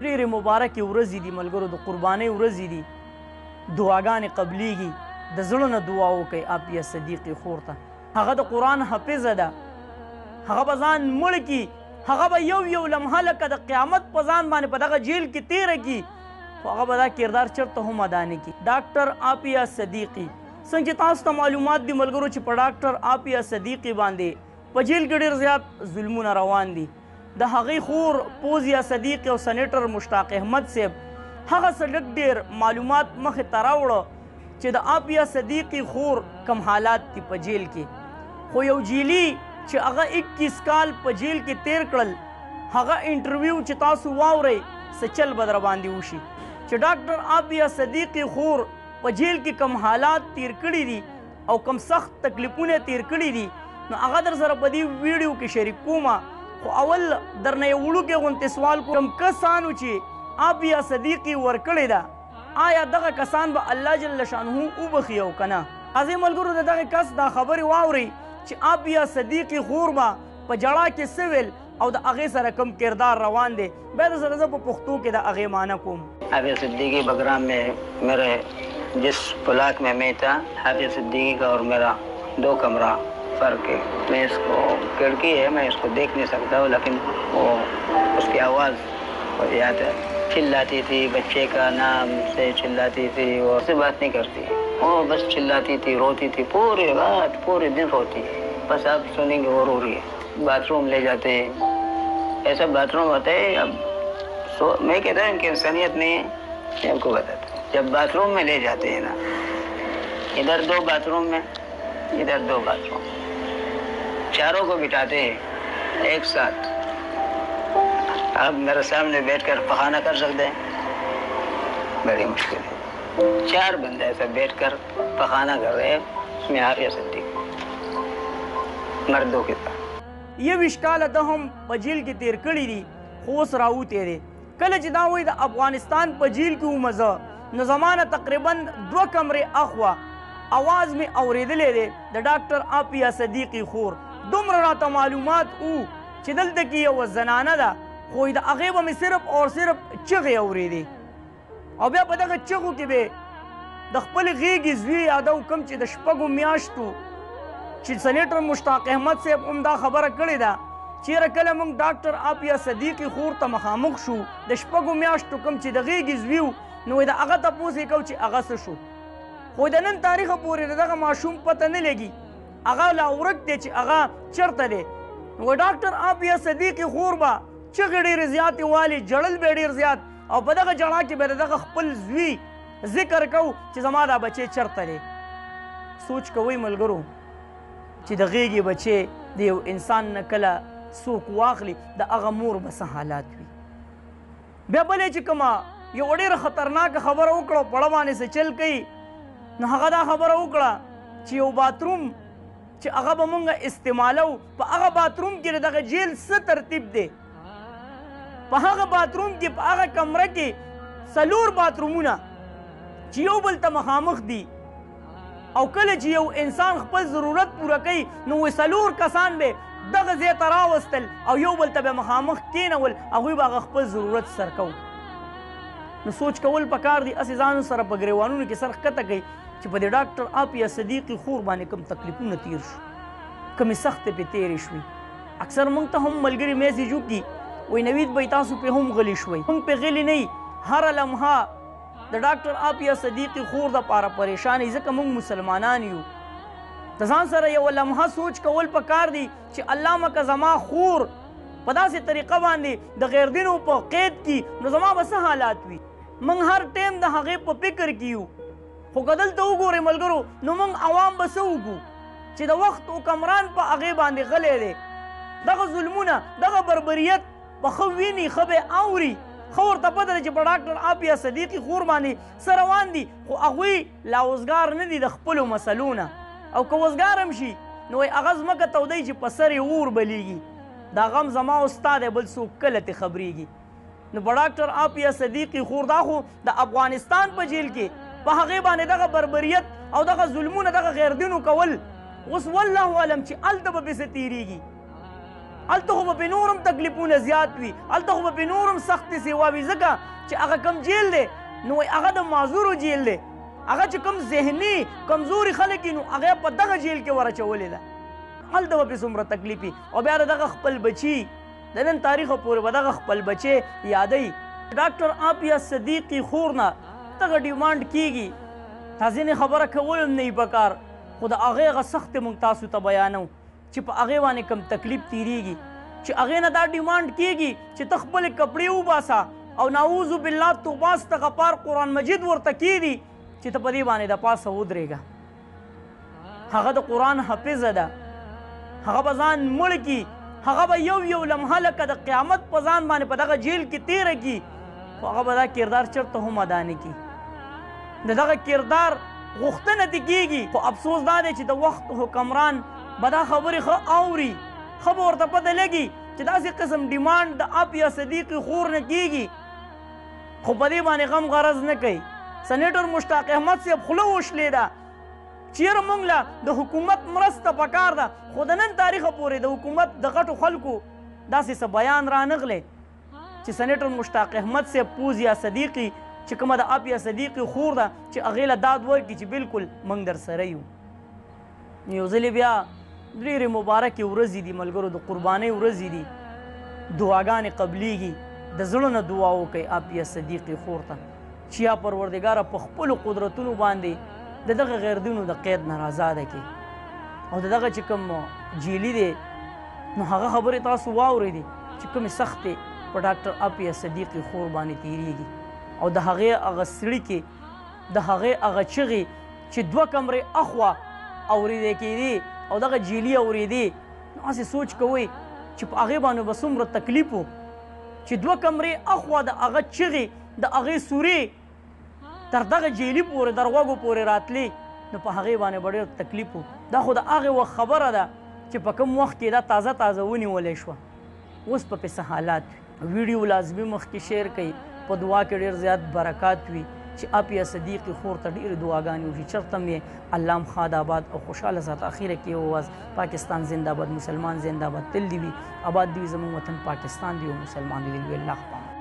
ډېرې مبارکې ورځې دي ملګرو، د قربانۍ ورځې دي، دعاګانې قبلیږي. د زړه نه دعا وکئ عافیه صدیقي خور ته. هغه د قرآن حافظه ده، هغه به ځان مړ کي، هغه به یو لمحه لکه د قیامت په ځان باندې په دغه جیل کې تیره کي، خو هغه به دا کردار چېرته هم ادا نه کي. ډاکټر عافیه صدیقي څنګه چې تاسو ته معلومات دي ملګرو چې په ډاکټر عافیه صدیقي باندې په جیل کې ډېر زیات ظلمونه روان دي. د هغې خور پوزیا صدیقي او سنیټر مشتاق احمد صاحب هغه څه لږ ډېر معلومات مخې ته راوړه چې د عافیه صدیقي خور کم حالات دي په جیل کې. خو یو جیلي چې هغه 21 کال په جیل کې تیر کړل، هغه انټرویو چې تاسو واورئ څه چل به در باندې وشي چې ډاکټر عافیه صدیقي خور په جیل کې کم حالات تیر کړي دي او کم سخت تکلیفونه تیر کړي دي، نو هغه در سره په دې ویډیو کې شریک کومه. خو اول درنه یو وړوکی غوندې سوال کوم، کسانو چې عافیه صدیقي ورکړې ده آیا دغه کسان به الله جل شانه وبخي او که نه؟ قاضي ملګرو د دغه کس دا خبرې واورئ چې عافیه صدیقي خور به په جړا کې څه ویل او د هغې سره کوم کردار روان دی. بیا د سره زه په پښتو کې د هغې معنی کوم. عافیه صدیقی بگرام में मेरे जिस ब्लॉक में मैं था, عافیه صدیقی का और मेरा 2 कमरा फर्क है. मैं इसको खिड़की है, मैं इसको देख नहीं सकता हूँ, लेकिन वो उसकी आवाज़ याद है. चिल्लाती थी, बच्चे का नाम से चिल्लाती थी, और से बात नहीं करती, वो बस चिल्लाती थी, रोती थी, पूरी रात पूरे दिन रोती. बस आप सुनेंगे वो रो रही है. बाथरूम ले जाते, ऐसा बाथरूम होता है. अब मैं कहता हूँ कि इंसानियत नहीं है, मैं आपको बताता हूँ. जब बाथरूम में ले जाते हैं ना, इधर 2 बाथरूम में, इधर 2 बाथरूम, चारों को बिठाते हैं एक साथ. आप मेरे सामने बैठकर पखाना कर सकते हैं? बड़ी मुश्किल है. 4 बंदे ऐसे बैठकर पखाना कर रहे हैं, उसमें عافیه صدیقی मर्दों के साथ. 21 کاله ده هم په جیل کې تیر کړي دي، خو اوس راوتی دی. کله چې دا وایي د افغانستان په جیل کې وم زه، نو زما نه تقریبا 2 کمرې اخوا اواز مې اورېدلی دی د ډاکټر عافیه صدیقي خور. دومره راته معلومات وو چې دلته کې یوه زنانه ده، خو د هغې به مې صرف او صرف چغې اورېدې، او بیا په دغه چغو کې به د خپلې غېږې زوی یادو کوم چې د 6 میاشتو چې سنیټر مشتاق احمد صاحب هم دا خبره کړې ده چیرې کله موږ ډاکټر عافیه صدیقي خور ته مخامخ شو، د 6 میاشتو کوم چې د غېږې زوی و، نو د هغه تپوس یې کوو چې هغه څه شو. خو د نن تاریخه پورې د دغه ماشوم پته نه لګي هغه لا ورک دی چې هغه چېرته دی. نو ډاکټر عافیه صدیقي خور به چغې ډېرې زیاتې والي، جړل به ډېر زیات، او په دغه جړا کې به د دغه خپل زوی ذکر کوو چې زما دا بچی چېرته دی. سوچ کوئ ملګرو چې د غېږې بچی د یو انسان نه کله څوک واخلي د هغه مور به څه حالات وي. بیا بلې چې کومه یو ډېره خطرناکه خبره وکړه په اړه باندې څه چل کوي، نو هغه دا خبره وکړه چې یو باتروم چې هغه به مونږ استعمالو، په هغه باتروم کې د دغه جیل څه ترتیب دی. په هغه باتروم کې په هغه کمره کې 4 باترومونه چې یو بل ته مخامخ دي، او کله چې یو انسان خپل ضرورت پوره کوي نو 4 کسان به دغه ځای ته راوستل او یو بل ته به مخامخ کېنول، هغوی به هغه خپل ضرورت سر کوو. نو سوچ کول پکار دي، هسې ځان سره په ګریوانونو کې سر ښکته کوي چې په دې ډاکټر عافیه صدیقي خور باندې کوم تکلیفونه تیر شو، کومې سختې پې تېرې شوې. اکثر موږ ته هم ملګري میسیج وکړي وایي نوید بھائی تاسو پې هم غلي شوئ. موږ پې غلي نه یي، هره لمحه د ډاکټر عافیه صدیقي خور دپاره پریشان یي، ځکه موږ مسلمانان یو. د ځان سره یوه لمحه سوچ کول پکار دي چې الله مکه زما خور په داسې طریقه باندې د غیر دینو په قید کې، نو زما به څه حالات وي. موږ هر ټیم د هغې په فکر کې یو، خو که دلته وګورئ ملګرو نو موږ عوام به څه وکړو چې د وخت حکمران په هغې باندې غلی دی. دغه ظلمونه، دغه بربریت به ښه ویني، ښه به اوري، ښه ورته پته ده چې په ډاکټر عافیه صدیقي خور باندې څه روان دي، خو هغوی لا وزګار نه دي د خپلو مسلو نه. او که وزګار هم شي نو وایي هغه ځمکه تودی چې په سر یې اور بلیږي، دا غم زما او ستا دی، بل څوک کله ترې خبرېږي. نو په ډاکټر عافیه صدیقي خور دا خو د افغانستان په جیل کې په هغې باندې دغه بربریت او دغه ظلمونه، دغه غیر دینو کول، اوس والله علم چې هلته به پسې تېرېږي. هلته خو به پې نور هم تکلیفونه زیات وي، هلته خو به پې نور هم سختې سیوا وي، ځکه چې هغه کم جیل دی نو هغه د معذورو جیل دی. هغه چې کوم ذهني کمزوري خلک دي نو هغه په دغه جیل کې ورچولې ده. هلته به پې څومره تکلیف وي. او بیا د دغه خپل بچي د نن تاریخه پورې به دغه خپل بچی یادوي. ډاکټر عافیه صدیقي خور نه دغه ډیمانډ کېږي، دا ځینې خبره کول هم نه وي پکار، خو د هغې هغه سختې موږ تاسو ته بیانو چې په هغې باندې کوم تکلیف تیریږي، چې هغې نه دا ډیمانډ کېږي چې ته خپلې کپړې وباسه او نعوذ بالله توبه استغفار قرآن مجید ورته کېږي چې ته په دې باندې د پاسه ودرېږه. هغه د قرآن حافظه ده، هغه به ځان مړ کي، هغه به یو لمحه لکه د قیامت په ځان باندې په دغه جیل کې تیره کي، خو هغه به دا کردار چېرته هم ادا نه کي. د دغه کردار غوښتنه دې کېږي، خو افسوس دا دی چې د وخت حکمران به دا خبرې ښه اوري، ښه به ورته پته لګي چې داسې قسم ډیمانډ د عافیه صدیقي خور نه کېږي، خو په دې باندې غم غرض نه کوي. سنیټر مشتاق احمد صاحب خوله وشلېده چې یاره موږ له د حکومت مرسته پکار ده، خو د نن تاریخه پورې د حکومت د غټو خلکو داسې څه بیان رانغلی چې سنیټر مشتاق احمد صاحب پوزیا صدیقي چې کومه د عافیه صدیقي خور ده چې هغې له داد ورکړي چې بلکل موږ در سره یو. یو ځلې بیا ډېرې مبارکې ورځې دي ملګرو، د قربانۍ ورځې دي، دعاګانې قبلیږي. د زړه نه دعا وکئ عافیه صدیقي خور ته چې یا پروردګاره په خپلو قدرتونو باندې د دغه غیردینو د قید نه آزاده کړي. او د دغه چې کوم جیلي دی نو هغه خبرې تاسو واورېدې چې کومې سختې په ډاکټر عافیه صدیقي خور باندې تېرېږي، او د هغې هغه سړي کې د هغې هغه چغې چې 2 کمرې اخوا اورېدی کېدې او دغه جیلي اورېدې، نو هسې سوچ کوئ چې په هغې باندې به څومره تکلیف و چې 2 کمرې اخوا د هغه چغې د هغې سورې تر دغه جیلي پورې در غوږو پورې راتلې، نو په هغې باندې به ډېر تکلیف و. دا خو د هغې وخت خبره ده چې په کوم وخت کې دا تازه تازه ونیولی شوه، اوس په څه حالات وي. ویډیو لازمي مخکې شیر کړئ، په دعا کې ډېر زیات برکات وي چې عافیه صدیقي خور ته ډېرې دعاګانې وشي. چېرته هم یې الله هم ښاد آباد او خوشحاله سات. اخیره کې یو پاکستان زنده باد، مسلمان زنده باد، تل دې وي آباد دې وي زموږ وطن پاکستان دی او مسلمان دې وي. الله